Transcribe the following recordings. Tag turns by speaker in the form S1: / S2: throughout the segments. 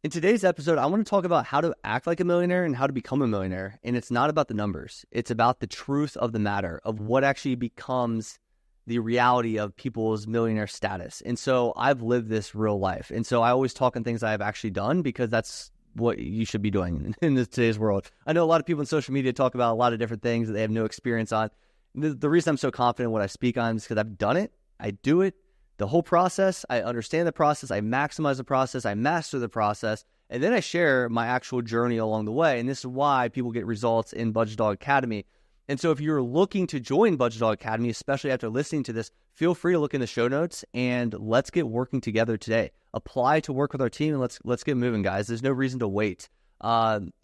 S1: In today's episode, I want to talk about how to act like a millionaire and how to become a millionaire. And it's not about the numbers. It's about the truth of the matter of what actually becomes the reality of people's millionaire status. And so I've lived this real life. And so I always talk on things I've actually done because that's what you should be doing in today's world. I know a lot of people in social media talk about a lot of different things that they have no experience on. The reason I'm so confident in what I speak on is because I've done it. I do it. The whole process, I understand the process, I maximize the process, I master the process, and then I share my actual journey along the way. And this is why people get results in Budget Dog Academy. And so if you're looking to join Budget Dog Academy, especially after listening to this, feel free to look in the show notes and let's get working together today. Apply to work with our team and let's get moving, guys. There's no reason to wait.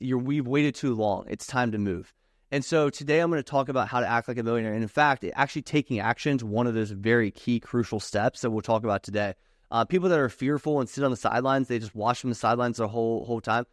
S1: We've waited too long. It's time to move. And so today I'm going to talk about how to act like a millionaire. And in fact, actually taking action is one of those very key, crucial steps that we'll talk about today. People that are fearful and sit on the sidelines, they just watch from the sidelines the whole time.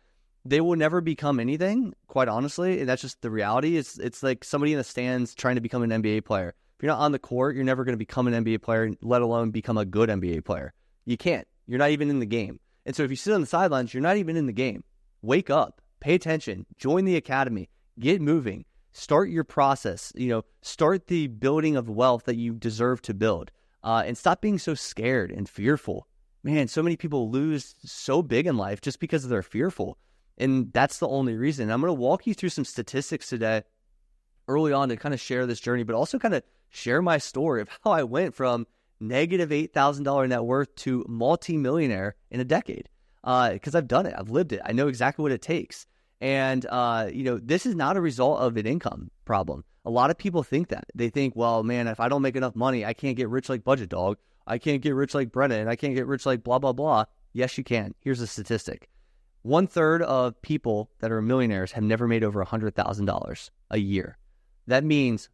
S1: They will never become anything, quite honestly. And that's just the reality. It's like somebody in the stands trying to become an NBA player. If you're not on the court, you're never going to become an NBA player, let alone become a good NBA player. You can't. You're not even in the game. And so if you sit on the sidelines, you're not even in the game. Wake up, pay attention, join the academy. Get moving. Start your process. Start the building of wealth that you deserve to build. And stop being so scared and fearful. Man, so many people lose so big in life just because they're fearful. And that's the only reason. I'm going to walk you through some statistics today early on to kind of share this journey, but also kind of share my story of how I went from negative $8,000 net worth to multi-millionaire in a decade. Because I've done it. I've lived it. I know exactly what it takes. And, this is not a result of an income problem. A lot of people think that. They think, well, man, if I don't make enough money, I can't get rich like Budget Dog. I can't get rich like Brennan. I can't get rich like blah, blah, blah. Yes, you can. Here's a statistic. 1/3 of people that are millionaires have never made over $100,000 a year. That means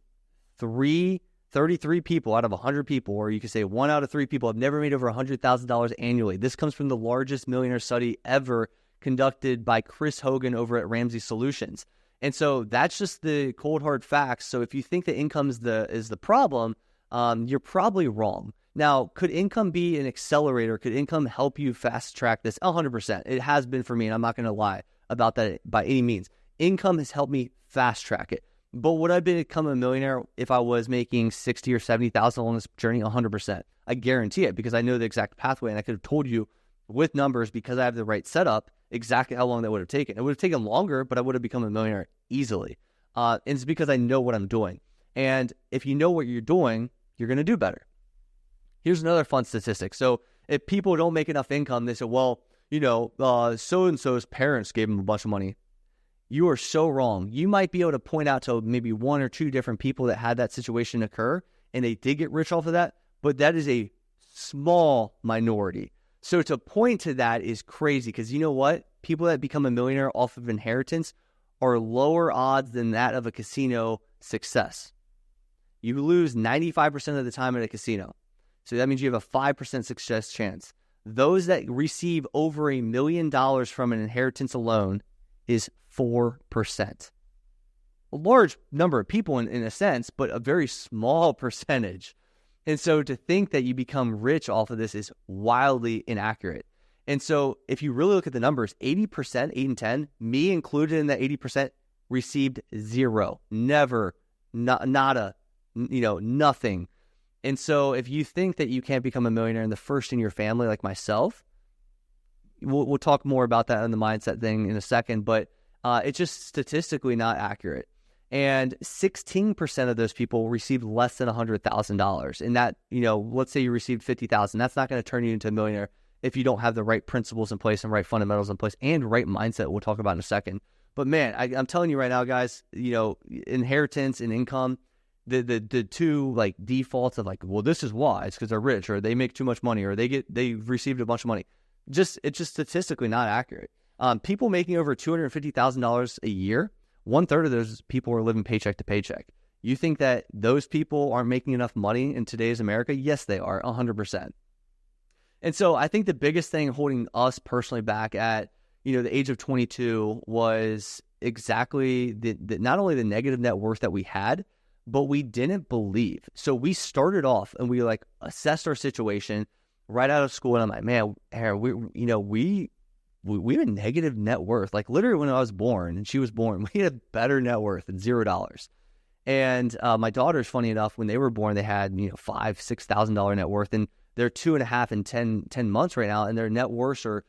S1: 33 people out of 100 people, or you could say 1 out of 3 people have never made over $100,000 annually. This comes from the largest millionaire study ever conducted by Chris Hogan over at Ramsey Solutions. And so that's just the cold hard facts. So if you think that income is the problem, you're probably wrong. Now, could income be an accelerator? Could income help you fast track this? 100%. It has been for me, and I'm not going to lie about that by any means. Income has helped me fast track it. But would I become a millionaire if I was making $60,000 or $70,000 on this journey? 100%. I guarantee it because I know the exact pathway, and I could have told you with numbers because I have the right setup exactly how long that would have taken. It would have taken longer, but I would have become a millionaire easily. And it's because I know what I'm doing. And if you know what you're doing, you're going to do better. Here's another fun statistic. So if people don't make enough income, they say, well, so-and-so's parents gave them a bunch of money. You are so wrong. You might be able to point out to maybe 1 or 2 different people that had that situation occur, and they did get rich off of that, but that is a small minority. So to point to that is crazy because you know what? People that become a millionaire off of inheritance are lower odds than that of a casino success. You lose 95% of the time at a casino. So that means you have a 5% success chance. Those that receive over $1 million from an inheritance alone is 4%. A large number of people in a sense, but a very small percentage. And so to think that you become rich off of this is wildly inaccurate. And so if you really look at the numbers, 80%, 8 and 10, me included in that 80%, received zero, never, nada, nothing. And so if you think that you can't become a millionaire in the first in your family like myself, we'll talk more about that in the mindset thing in a second, but it's just statistically not accurate. And 16% of those people received less than $100,000. And that, let's say you received $50,000. That's not going to turn you into a millionaire if you don't have the right principles in place and right fundamentals in place and right mindset we'll talk about in a second. But man, I'm telling you right now, guys, inheritance and income, the two like defaults of like, well, this is why. It's because they're rich or they make too much money or they received a bunch of money. It's just statistically not accurate. People making over $250,000 a year, 1/3 of those people are living paycheck to paycheck. You think that those people aren't making enough money in today's America? Yes, they are, 100%. And so I think the biggest thing holding us personally back at, the age of 22 was exactly the not only the negative net worth that we had, but we didn't believe. So we started off and we assessed our situation right out of school. And I'm like, man, Aaron, we we have a negative net worth. Like literally when I was born and she was born, we had a better net worth than $0. And my daughters, funny enough, when they were born, they had, $5,000-$6,000 net worth, and they're 2.5 and 10 months right now, and their net worths are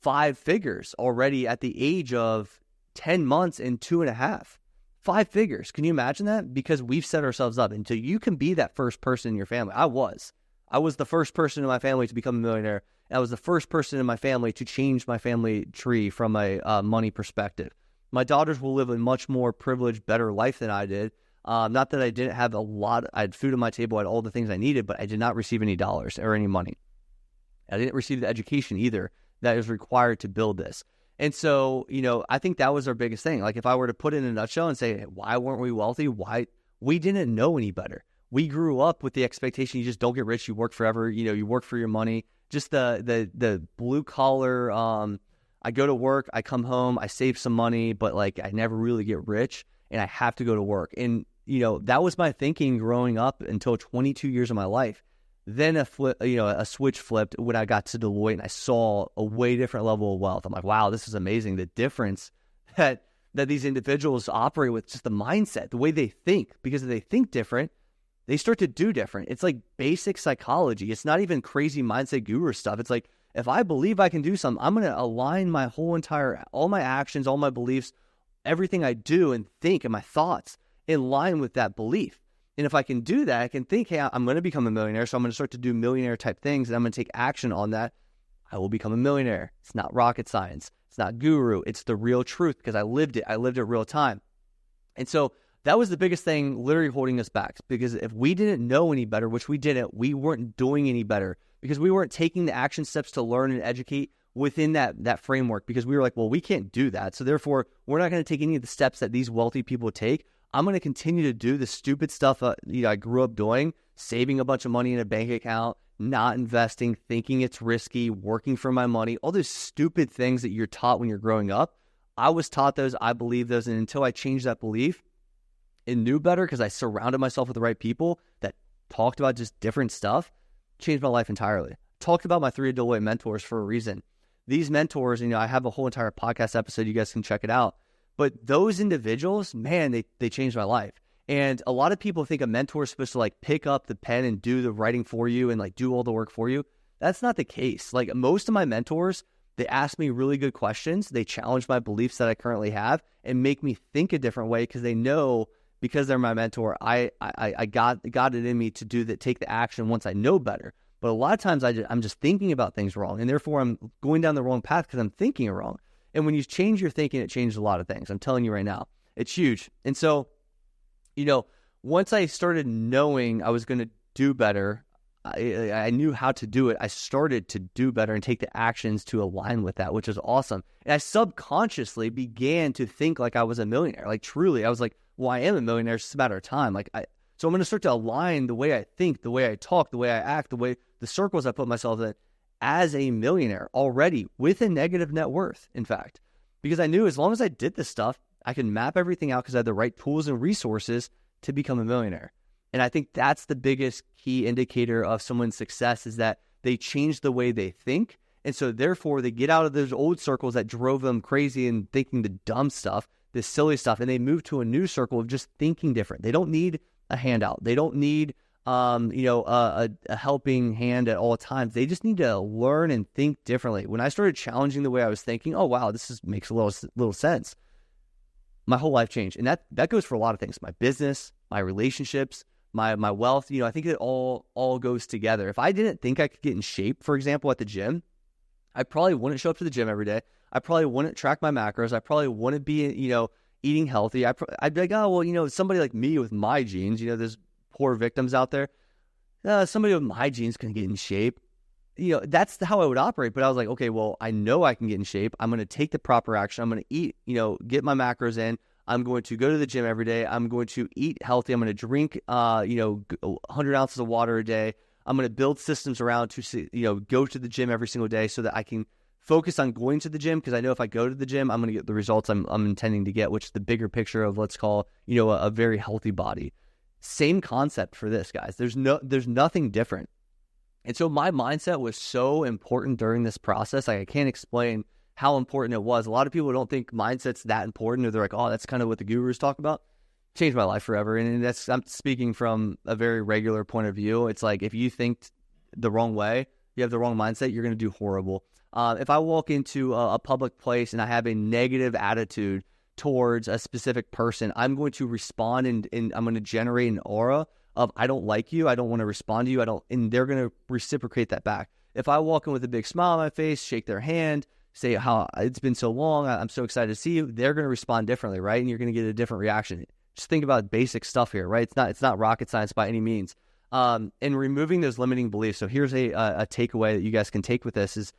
S1: 5 figures already at the age of 10 months and 2.5. 5 figures. Can you imagine that? Because we've set ourselves up. And so you can be that first person in your family. I was the first person in my family to become a millionaire. And I was the first person in my family to change my family tree from a money perspective. My daughters will live a much more privileged, better life than I did. Not that I didn't have I had food on my table, I had all the things I needed, but I did not receive any dollars or any money. I didn't receive the education either that is required to build this. And so, I think that was our biggest thing. Like if I were to put it in a nutshell and say, why weren't we wealthy? Why? We didn't know any better. We grew up with the expectation you just don't get rich, you work forever, you work for your money. Just the blue collar, I go to work, I come home, I save some money, but like I never really get rich and I have to go to work. And, that was my thinking growing up until 22 years of my life. Then a switch flipped when I got to Deloitte and I saw a way different level of wealth. I'm like, wow, this is amazing. The difference that these individuals operate with, just the mindset, the way they think, because if they think different, they start to do different. It's like basic psychology. It's not even crazy mindset guru stuff. It's like, if I believe I can do something, I'm going to align my all my actions, all my beliefs, everything I do and think and my thoughts in line with that belief. And if I can do that, I can think, hey, I'm going to become a millionaire. So I'm going to start to do millionaire type things and I'm going to take action on that. I will become a millionaire. It's not rocket science. It's not guru. It's the real truth because I lived it. I lived it real time. And so that was the biggest thing literally holding us back, because if we didn't know any better, which we didn't, we weren't doing any better because we weren't taking the action steps to learn and educate within that framework, because we were like, well, we can't do that. So therefore, we're not going to take any of the steps that these wealthy people take. I'm going to continue to do the stupid stuff I grew up doing, saving a bunch of money in a bank account, not investing, thinking it's risky, working for my money, all those stupid things that you're taught when you're growing up. I was taught those, I believe those, and until I changed that belief and knew better because I surrounded myself with the right people that talked about just different stuff, changed my life entirely. Talked about my 3 Deloitte mentors for a reason. These mentors, I have a whole entire podcast episode. You guys can check it out. But those individuals, man, they changed my life. And a lot of people think a mentor is supposed to like pick up the pen and do the writing for you and like do all the work for you. That's not the case. Like most of my mentors, they ask me really good questions. They challenge my beliefs that I currently have and make me think a different way because they know, because they're my mentor, I got it in me to do that, take the action once I know better. But a lot of times I'm just thinking about things wrong, and therefore I'm going down the wrong path because I'm thinking it wrong. And when you change your thinking, it changes a lot of things. I'm telling you right now, it's huge. And so, once I started knowing I was going to do better, I knew how to do it. I started to do better and take the actions to align with that, which is awesome. And I subconsciously began to think like I was a millionaire. Like truly, I was like, well, I am a millionaire. It's just a matter of time. So I'm going to start to align the way I think, the way I talk, the way I act, the circles I put myself in as a millionaire already with a negative net worth, in fact. Because I knew as long as I did this stuff, I could map everything out because I had the right tools and resources to become a millionaire. And I think that's the biggest key indicator of someone's success, is that they change the way they think. And so therefore they get out of those old circles that drove them crazy and thinking the dumb stuff, the silly stuff, and they move to a new circle of just thinking different. They don't need a handout. They don't need a helping hand at all times. They just need to learn and think differently. When I started challenging the way I was thinking, oh wow, makes a little sense. My whole life changed. And that goes for a lot of things. My business, my relationships, my wealth. I think it all goes together. If I didn't think I could get in shape, for example, at the gym, I probably wouldn't show up to the gym every day. I probably wouldn't track my macros. I probably wouldn't be, eating healthy. I'd be like, oh, well, somebody like me with my genes, there's poor victims out there. Somebody with my genes can get in shape. That's how I would operate. But I was like, okay, well, I know I can get in shape. I'm going to take the proper action. I'm going to eat, get my macros in. I'm going to go to the gym every day. I'm going to eat healthy. I'm going to drink, 100 ounces of water a day. I'm going to build systems around to, go to the gym every single day so that I can focus on going to the gym, because I know if I go to the gym, I'm going to get the results I'm intending to get, which is the bigger picture of, let's call, a very healthy body. Same concept for this, guys. There's nothing different. And so my mindset was so important during this process. I can't explain how important it was. A lot of people don't think mindset's that important, or they're like, oh, that's kind of what the gurus talk about. Changed my life forever. And I'm speaking from a very regular point of view. It's like, if you think the wrong way, you have the wrong mindset, you're going to do horrible. If I walk into a public place and I have a negative attitude towards a specific person, I'm going to respond and I'm going to generate an aura of, I don't like you, I don't want to respond to you, and they're going to reciprocate that back. If I walk in with a big smile on my face, shake their hand, say how it's been so long, I'm so excited to see you, they're going to respond differently, right? And you're going to get a different reaction. Just think about basic stuff here, right? It's not rocket science by any means. And removing those limiting beliefs. So here's a takeaway that you guys can take with this is,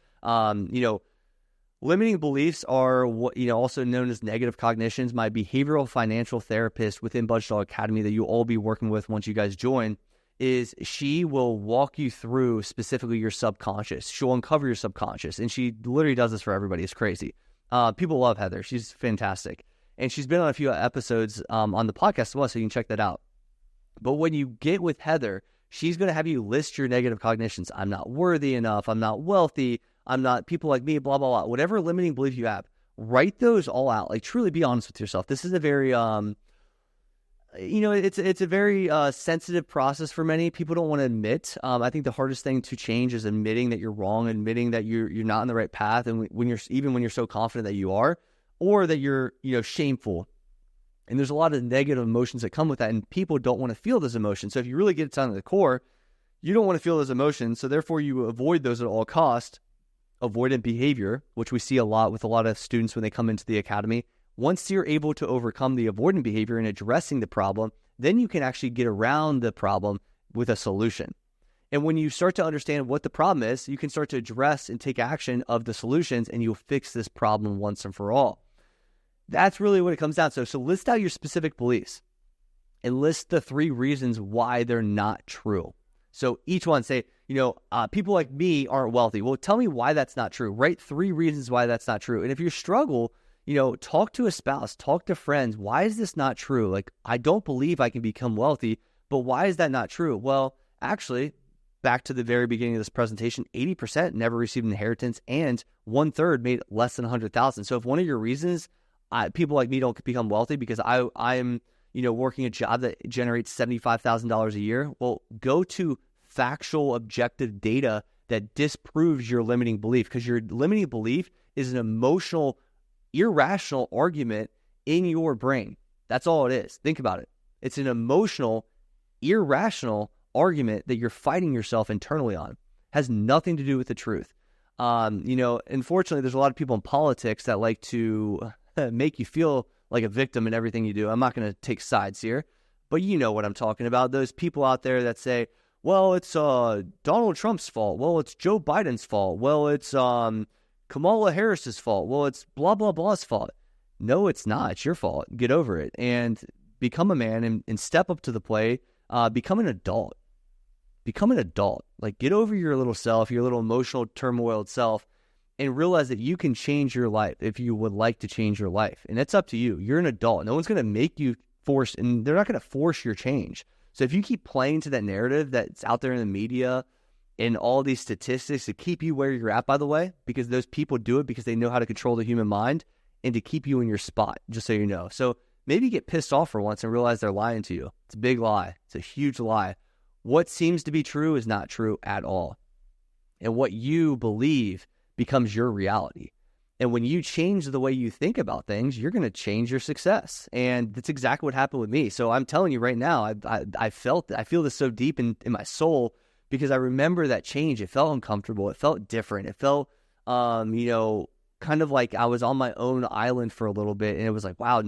S1: limiting beliefs are what, also known as negative cognitions. My behavioral financial therapist within Budget Dog Academy that you'll all be working with once you guys join, she will walk you through specifically your subconscious. She'll uncover your subconscious, and she literally does this for everybody. It's crazy. People love Heather. She's fantastic. And she's been on a few episodes on the podcast as well, so you can check that out. But when you get with Heather, she's going to have you list your negative cognitions. I'm not worthy enough. I'm not wealthy. I'm not people like me, blah, blah, blah. Whatever limiting belief you have, write those all out. Like, truly be honest with yourself. This is a very, it's a very sensitive process for many. People don't want to admit. I think the hardest thing to change is admitting that you're wrong, admitting that you're not on the right path. And when you're so confident that you are, or that you're, shameful. And there's a lot of negative emotions that come with that, and people don't want to feel those emotions. So if you really get down to the core, you don't want to feel those emotions, so therefore you avoid those at all costs. Avoidant behavior, which we see a lot with a lot of students when they come into the academy. Once you're able to overcome the avoidant behavior and addressing the problem, then you can actually get around the problem with a solution. And when you start to understand what the problem is, you can start to address and take action of the solutions, and you'll fix this problem once and for all. That's really what it comes down to. So list out your specific beliefs and list the 3 reasons why they're not true. So each one say, people like me aren't wealthy. Well, tell me why that's not true. Write 3 reasons why that's not true. And if you struggle, talk to a spouse, talk to friends. Why is this not true? Like, I don't believe I can become wealthy, but why is that not true? Well, actually, back to the very beginning of this presentation, 80% never received an inheritance, and 1/3 made less than 100,000. So if one of your reasons people like me don't become wealthy because I'm working a job that generates $75,000 a year, well, go to factual, objective data that disproves your limiting belief, because your limiting belief is an emotional, irrational argument in your brain. That's all it is. Think about it. It's an emotional, irrational argument that you're fighting yourself internally on. Has nothing to do with the truth. Unfortunately, there's a lot of people in politics that like to make you feel like a victim in everything you do. I'm not going to take sides here, but you know what I'm talking about. Those people out there that say, well, it's Donald Trump's fault. Well, it's Joe Biden's fault. Well, it's Kamala Harris's fault. Well, it's blah, blah, blah's fault. No, it's not. It's your fault. Get over it and become a man and step up to the plate. Become an adult. Become an adult. Like, get over your little self, your little emotional turmoiled self, and realize that you can change your life if you would like to change your life. And it's up to you. You're an adult. No one's going to make you force, and they're not going to force your change. So if you keep playing to that narrative that's out there in the media and all these statistics to keep you where you're at, by the way, because those people do it because they know how to control the human mind and to keep you in your spot, just so you know. So maybe get pissed off for once and realize they're lying to you. It's a big lie. It's a huge lie. What seems to be true is not true at all. And what you believe becomes your reality. And when you change the way you think about things, you're going to change your success. And that's exactly what happened with me. So I'm telling you right now, I feel this so deep in my soul, because I remember that change. It felt uncomfortable. It felt different. It felt, kind of like I was on my own island for a little bit. And it was like, wow,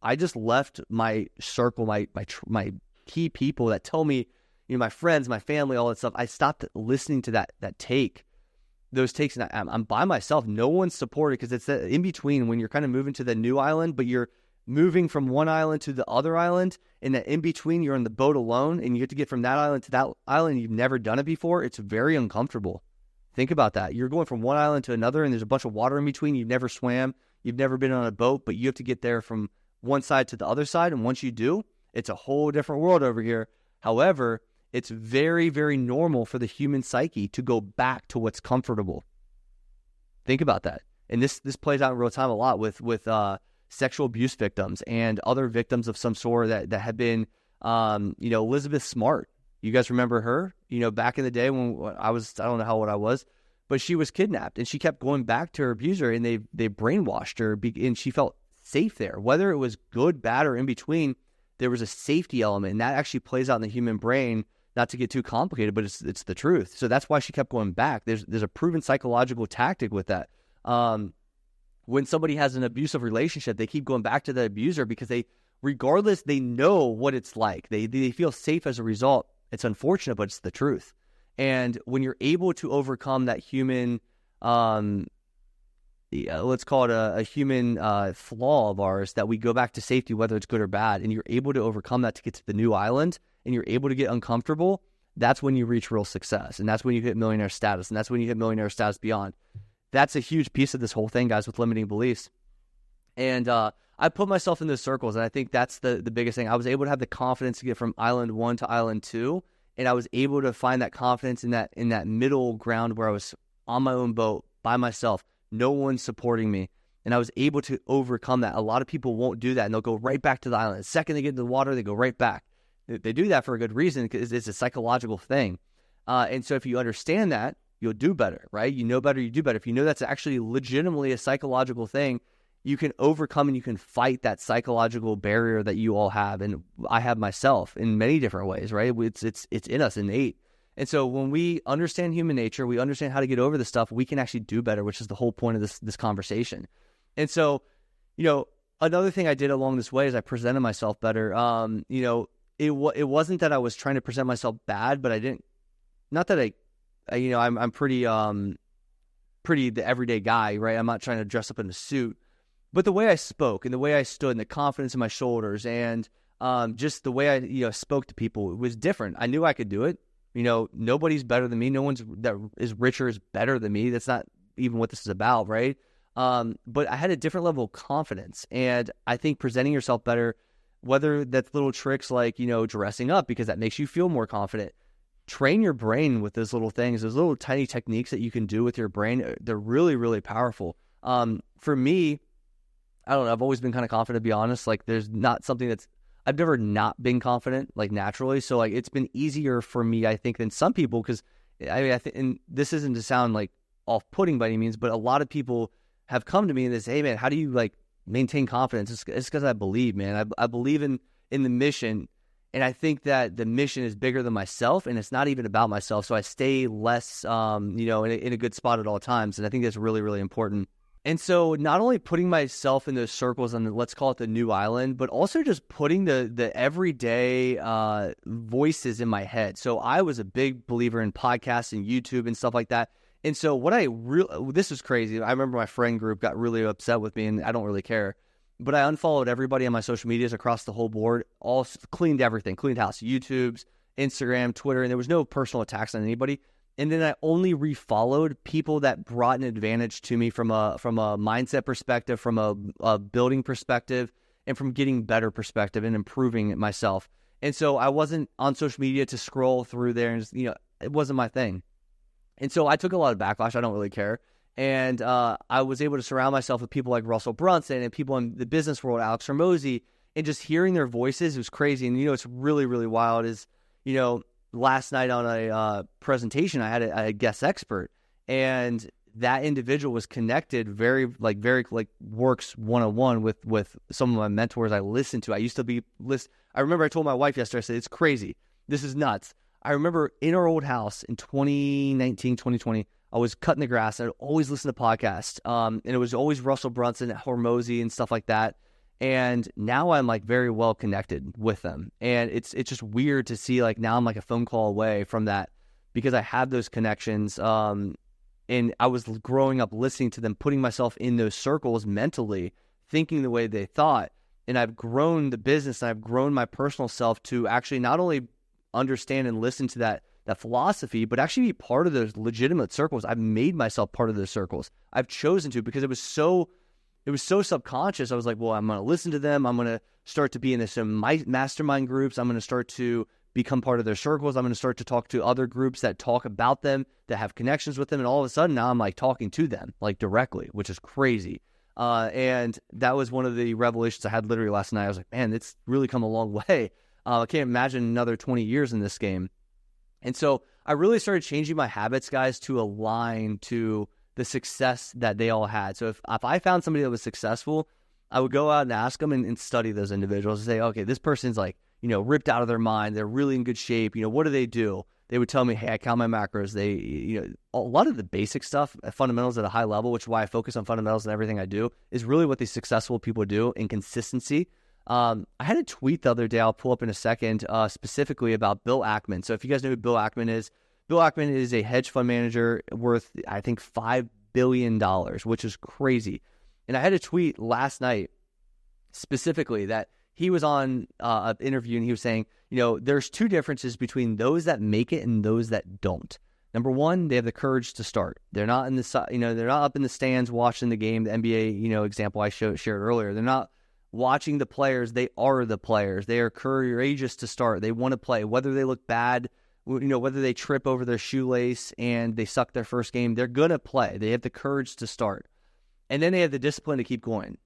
S1: I just left my circle, my key people that tell me, my friends, my family, all that stuff. I stopped listening to those takes, and I'm by myself. No one's supported, because it's that in between when you're kind of moving to the new island, but you're moving from one island to the other island, and that in between you're on the boat alone, and you have to get from that island to that island. You've never done it before. It's very uncomfortable. Think about that. You're going from one island to another, and there's a bunch of water in between. You've never swam. You've never been on a boat, but you have to get there from one side to the other side. And once you do, it's a whole different world over here. However, it's very, very normal for the human psyche to go back to what's comfortable. Think about that. And this plays out in real time a lot with sexual abuse victims and other victims of some sort that have been, Elizabeth Smart. You guys remember her? Back in the day when I don't know how old I was, but she was kidnapped and she kept going back to her abuser, and they brainwashed her, and she felt safe there. Whether it was good, bad, or in between, there was a safety element, and that actually plays out in the human brain. Not to get too complicated, but it's the truth. So that's why she kept going back. There's a proven psychological tactic with that. When somebody has an abusive relationship, they keep going back to the abuser because they know what it's like. They feel safe as a result. It's unfortunate, but it's the truth. And when you're able to overcome that human, let's call it a human flaw of ours, that we go back to safety, whether it's good or bad, and you're able to overcome that to get to the new island, and you're able to get uncomfortable, that's when you reach real success. And that's when you hit millionaire status. And that's when you hit millionaire status beyond. That's a huge piece of this whole thing, guys, with limiting beliefs. And I put myself in those circles, and I think that's the biggest thing. I was able to have the confidence to get from island 1 to island 2, and I was able to find that confidence in that middle ground where I was on my own boat by myself, no one supporting me, and I was able to overcome that. A lot of people won't do that, and they'll go right back to the island. The second they get into the water, they go right back. They do that for a good reason, because it's a psychological thing. And so if you understand that, you'll do better, right? You know better, you do better. If you know that's actually legitimately a psychological thing, you can overcome and you can fight that psychological barrier that you all have. And I have myself in many different ways, right? It's in us, innate. And so when we understand human nature, we understand how to get over this stuff, we can actually do better, which is the whole point of this conversation. And so, another thing I did along this way is I presented myself better. It wasn't that I was trying to present myself bad, but I didn't, not that I'm pretty the everyday guy, right? I'm not trying to dress up in a suit, but the way I spoke and the way I stood and the confidence in my shoulders and just the way I spoke to people, it was different. I knew I could do it. Nobody's better than me. No one's that is richer is better than me. That's not even what this is about, right? But I had a different level of confidence, and I think presenting yourself better, whether that's little tricks like, dressing up because that makes you feel more confident. Train your brain with those little things, those little tiny techniques that you can do with your brain. They're really, really powerful. For me, I don't know, I've always been kind of confident, to be honest. Like, there's not something I've never not been confident, like, naturally. So, like, it's been easier for me, I think, than some people, because I think, and this isn't to sound like off-putting by any means, but a lot of people have come to me and they say, hey man, how do you like maintain confidence? It's because I believe, man. I believe in the mission, and I think that the mission is bigger than myself, and it's not even about myself. So I stay less, in a good spot at all times, and I think that's really, really important. And so not only putting myself in those circles on let's call it the new island, but also just putting the everyday voices in my head. So I was a big believer in podcasts and YouTube and stuff like that. And so this was crazy. I remember my friend group got really upset with me, and I don't really care. But I unfollowed everybody on my social medias across the whole board, all cleaned everything, cleaned house, YouTube's, Instagram, Twitter, and there was no personal attacks on anybody. And then I only refollowed people that brought an advantage to me from a mindset perspective, from a building perspective, and from getting better perspective and improving myself. And so I wasn't on social media to scroll through there, and it wasn't my thing. And so I took a lot of backlash. I don't really care. And I was able to surround myself with people like Russell Brunson and people in the business world, Alex Hormozy, and just hearing their voices, it was crazy. And, it's really, really wild is, last night on a presentation, I had a guest expert, and that individual was connected very works one-on-one with some of my mentors I listened to. I remember I told my wife yesterday, I said, it's crazy. This is nuts. I remember in our old house in 2019, 2020, I was cutting the grass. I'd always listen to podcasts. And it was always Russell Brunson, Hormozy, and stuff like that. And now I'm like very well connected with them. And it's just weird to see, like, now I'm like a phone call away from that because I have those connections. And I was growing up listening to them, putting myself in those circles mentally, thinking the way they thought. And I've grown the business, and I've grown my personal self to actually not only understand and listen to that philosophy, but actually be part of those legitimate circles. I've made myself part of those circles. I've chosen to, because it was so subconscious. I was like, well, I'm going to listen to them. I'm going to start to be in some mastermind groups. I'm going to start to become part of their circles. I'm going to start to talk to other groups that talk about them, that have connections with them. And all of a sudden now I'm like talking to them like directly, which is crazy. And that was one of the revelations I had literally last night. I was like, man, it's really come a long way. I can't imagine another 20 years in this game. And so I really started changing my habits, guys, to align to the success that they all had. So if I found somebody that was successful, I would go out and ask them and study those individuals and say, okay, this person's like, ripped out of their mind. They're really in good shape. What do they do? They would tell me, hey, I count my macros. They, a lot of the basic stuff, fundamentals at a high level, which is why I focus on fundamentals and everything I do, is really what these successful people do in consistency. I had a tweet the other day I'll pull up in a second, specifically about Bill Ackman. So if you guys know who Bill Ackman is a hedge fund manager worth, I think, $5 billion, which is crazy. And I had a tweet last night specifically that he was on an interview and he was saying, there's two differences between those that make it and those that don't. Number one, they have the courage to start. They're not in the, they're not up in the stands watching the game, the NBA, example I shared earlier. They're not watching the players. They are the players. They are courageous to start. They want to play, whether they look bad, whether they trip over their shoelace and they suck their first game, they're going to play. They have the courage to start. And then they have the discipline to keep going.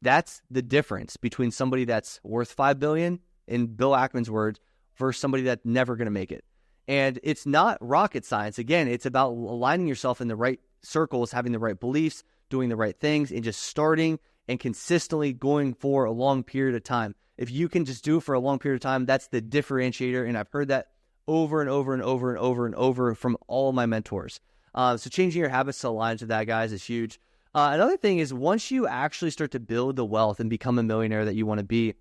S1: That's the difference between somebody that's worth $5 billion, in Bill Ackman's words, versus somebody that's never going to make it. And it's not rocket science. Again, it's about aligning yourself in the right circles, having the right beliefs, doing the right things, and just starting and consistently going for a long period of time. If you can just do it for a long period of time, that's the differentiator. And I've heard that over and over and over and over and over from all of my mentors. So changing your habits to align to that, guys, is huge. Another thing is, once you actually start to build the wealth and become a millionaire that you want to be,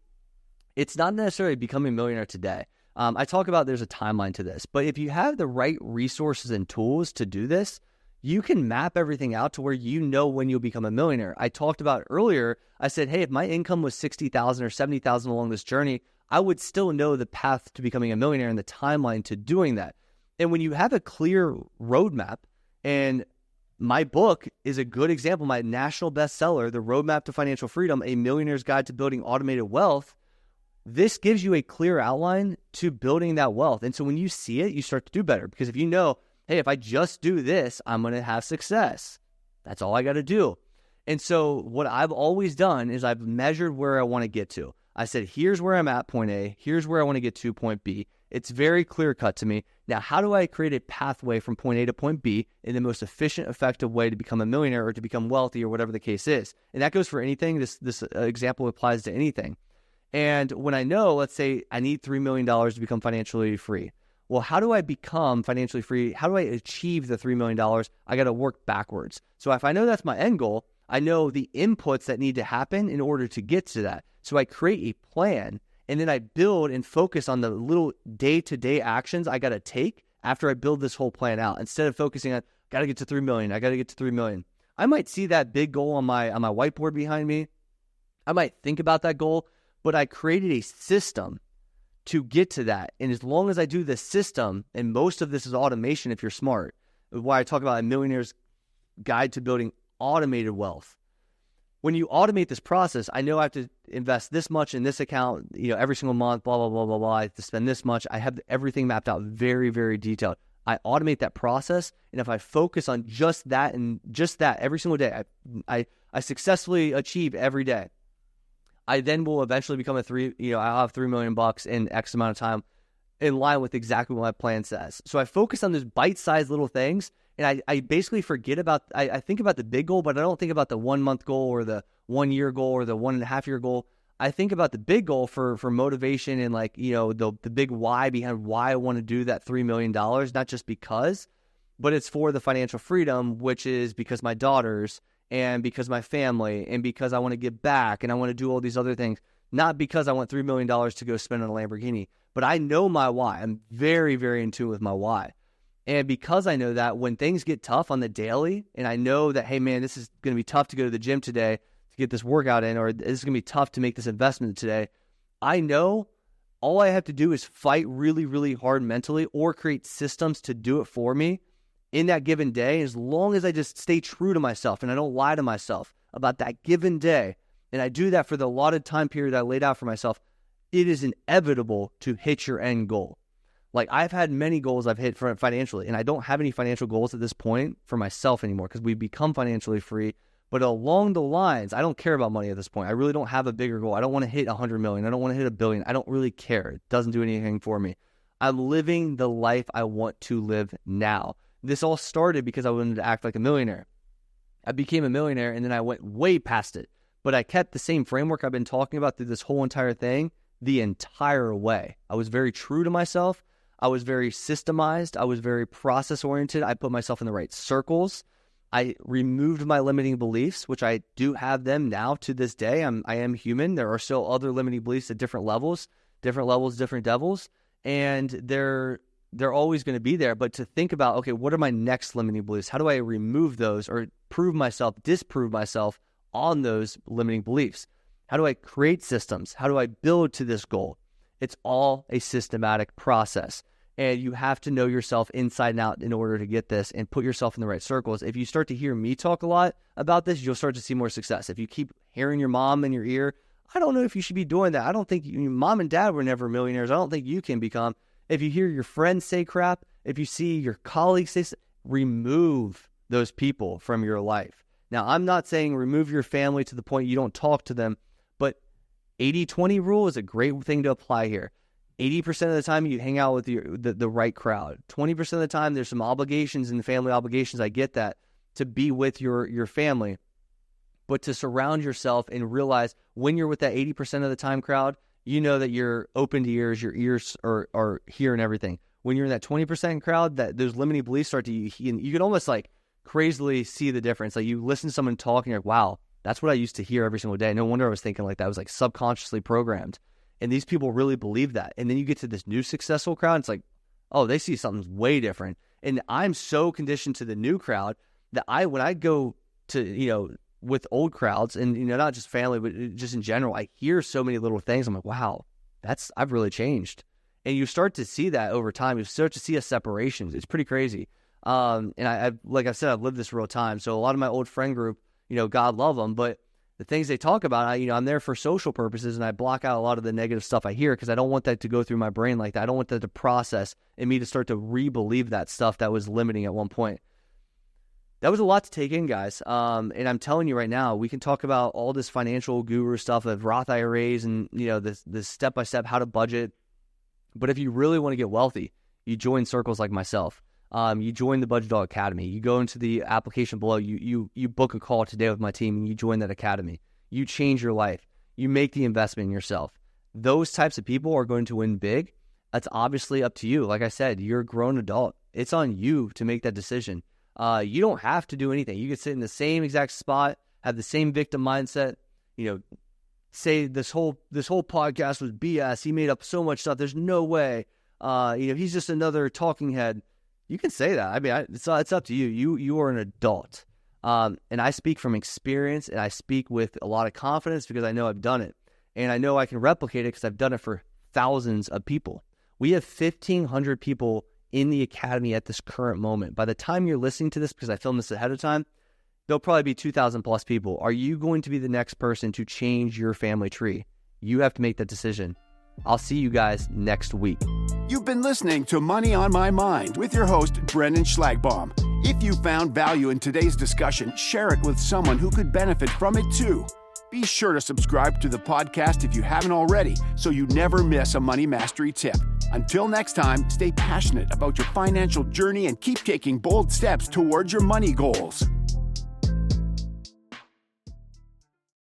S1: it's not necessarily becoming a millionaire today. I talk about there's a timeline to this, but if you have the right resources and tools to do this, you can map everything out to where when you'll become a millionaire. I talked about earlier, I said, hey, if my income was $60,000 or $70,000 along this journey, I would still know the path to becoming a millionaire and the timeline to doing that. And when you have a clear roadmap, and my book is a good example, my national bestseller, The Roadmap to Financial Freedom, A Millionaire's Guide to Building Automated Wealth, this gives you a clear outline to building that wealth. And so when you see it, you start to do better. Because if you know, hey, if I just do this, I'm going to have success. That's all I got to do. And so what I've always done is I've measured where I want to get to. I said, here's where I'm at, point A. Here's where I want to get to, point B. It's very clear cut to me. Now, how do I create a pathway from point A to point B in the most efficient, effective way to become a millionaire or to become wealthy or whatever the case is? And that goes for anything. This example applies to anything. And when I know, let's say I need $3 million to become financially free. Well, how do I become financially free? How do I achieve the $3 million? I got to work backwards. So if I know that's my end goal, I know the inputs that need to happen in order to get to that. So I create a plan, and then I build and focus on the little day-to-day actions I got to take after I build this whole plan out. Instead of focusing on, got to get to 3 million, I got to get to 3 million. I might see that big goal on my whiteboard behind me. I might think about that goal, but I created a system to get to that. And as long as I do the system, and most of this is automation if you're smart, why I talk about A Millionaire's Guide to Building Automated Wealth. When you automate this process, I know I have to invest this much in this account, every single month, blah, blah, blah, blah, blah. I have to spend this much. I have everything mapped out very, very detailed. I automate that process. And if I focus on just that and just that every single day, I successfully achieve every day. I then will eventually become I'll have $3 million in X amount of time in line with exactly what my plan says. So I focus on those bite-sized little things. And I basically forget about, I think about the big goal, but I don't think about the 1 month goal or the 1 year goal or the 1.5 year goal. I think about the big goal for motivation and the big why behind why I want to do that $3 million, not just because, but it's for the financial freedom, which is because my daughters and because my family and because I want to give back and I want to do all these other things, not because I want $3 million to go spend on a Lamborghini, but I know my why. I'm very, very in tune with my why. And because I know that when things get tough on the daily, and I know that, hey, man, this is going to be tough to go to the gym today to get this workout in, or this is going to be tough to make this investment today, I know all I have to do is fight really, really hard mentally or create systems to do it for me in that given day. As long as I just stay true to myself and I don't lie to myself about that given day, and I do that for the allotted time period I laid out for myself, it is inevitable to hit your end goal. Like, I've had many goals I've hit financially, and I don't have any financial goals at this point for myself anymore because we've become financially free. But along the lines, I don't care about money at this point. I really don't have a bigger goal. I don't want to hit 100 million. I don't want to hit a billion. I don't really care. It doesn't do anything for me. I'm living the life I want to live now. This all started because I wanted to act like a millionaire. I became a millionaire, and then I went way past it. But I kept the same framework I've been talking about through this whole entire thing the entire way. I was very true to myself. I was very systemized. I was very process-oriented. I put myself in the right circles. I removed my limiting beliefs, which I do have them now to this day. I am human. There are still other limiting beliefs at different levels, different devils, and they're always going to be there. But to think about, okay, what are my next limiting beliefs? How do I remove those or disprove myself on those limiting beliefs? How do I create systems? How do I build to this goal? It's all a systematic process. And you have to know yourself inside and out in order to get this and put yourself in the right circles. If you start to hear me talk a lot about this, you'll start to see more success. If you keep hearing your mom in your ear, I don't know if you should be doing that. I don't think mom and dad were never millionaires. I don't think you can become. If you hear your friends say crap, if you see your colleagues say, remove those people from your life. Now, I'm not saying remove your family to the point you don't talk to them, but 80-20 rule is a great thing to apply here. 80% of the time you hang out with the right crowd. 20% of the time there's some obligations and family obligations. I get that, to be with your family. But to surround yourself and realize when you're with that 80% of the time crowd, you know that you're open to ears, your ears are hearing everything. When you're in that 20% crowd, that those limiting beliefs start to, you can almost like crazily see the difference. Like, you listen to someone talk and you're like, wow, that's what I used to hear every single day. No wonder I was thinking like that. I was like subconsciously programmed. And these people really believe that. And then you get to this new successful crowd. It's like, oh, they see something way different. And I'm so conditioned to the new crowd that when I go to, with old crowds and, not just family, but just in general, I hear so many little things. I'm like, wow, I've really changed. And you start to see that over time. You start to see a separation. It's pretty crazy. And I like I said, I've lived this real time. So a lot of my old friend group, God love them, but the things they talk about, I'm there for social purposes, and I block out a lot of the negative stuff I hear because I don't want that to go through my brain like that. I don't want that to process and me to start to re-believe that stuff that was limiting at one point. That was a lot to take in, guys. And I'm telling you right now, we can talk about all this financial guru stuff of Roth IRAs and, this step-by-step how to budget. But if you really want to get wealthy, you join circles like myself. You join the Budget Dog Academy. You go into the application below. You book a call today with my team, and you join that academy. You change your life. You make the investment in yourself. Those types of people are going to win big. That's obviously up to you. Like I said, you're a grown adult. It's on you to make that decision. You don't have to do anything. You can sit in the same exact spot, have the same victim mindset. Say this whole podcast was BS. He made up so much stuff. There's no way. He's just another talking head. You can say that. I mean, it's up to you. You are an adult. And I speak from experience, and I speak with a lot of confidence because I know I've done it. And I know I can replicate it because I've done it for thousands of people. We have 1,500 people in the academy at this current moment. By the time you're listening to this, because I filmed this ahead of time, there'll probably be 2,000 plus people. Are you going to be the next person to change your family tree? You have to make that decision. I'll see you guys next week.
S2: You've been listening to Money on My Mind with your host, Brendan Schlagbaum. If you found value in today's discussion, share it with someone who could benefit from it too. Be sure to subscribe to the podcast if you haven't already, so you never miss a money mastery tip. Until next time, stay passionate about your financial journey and keep taking bold steps towards your money goals.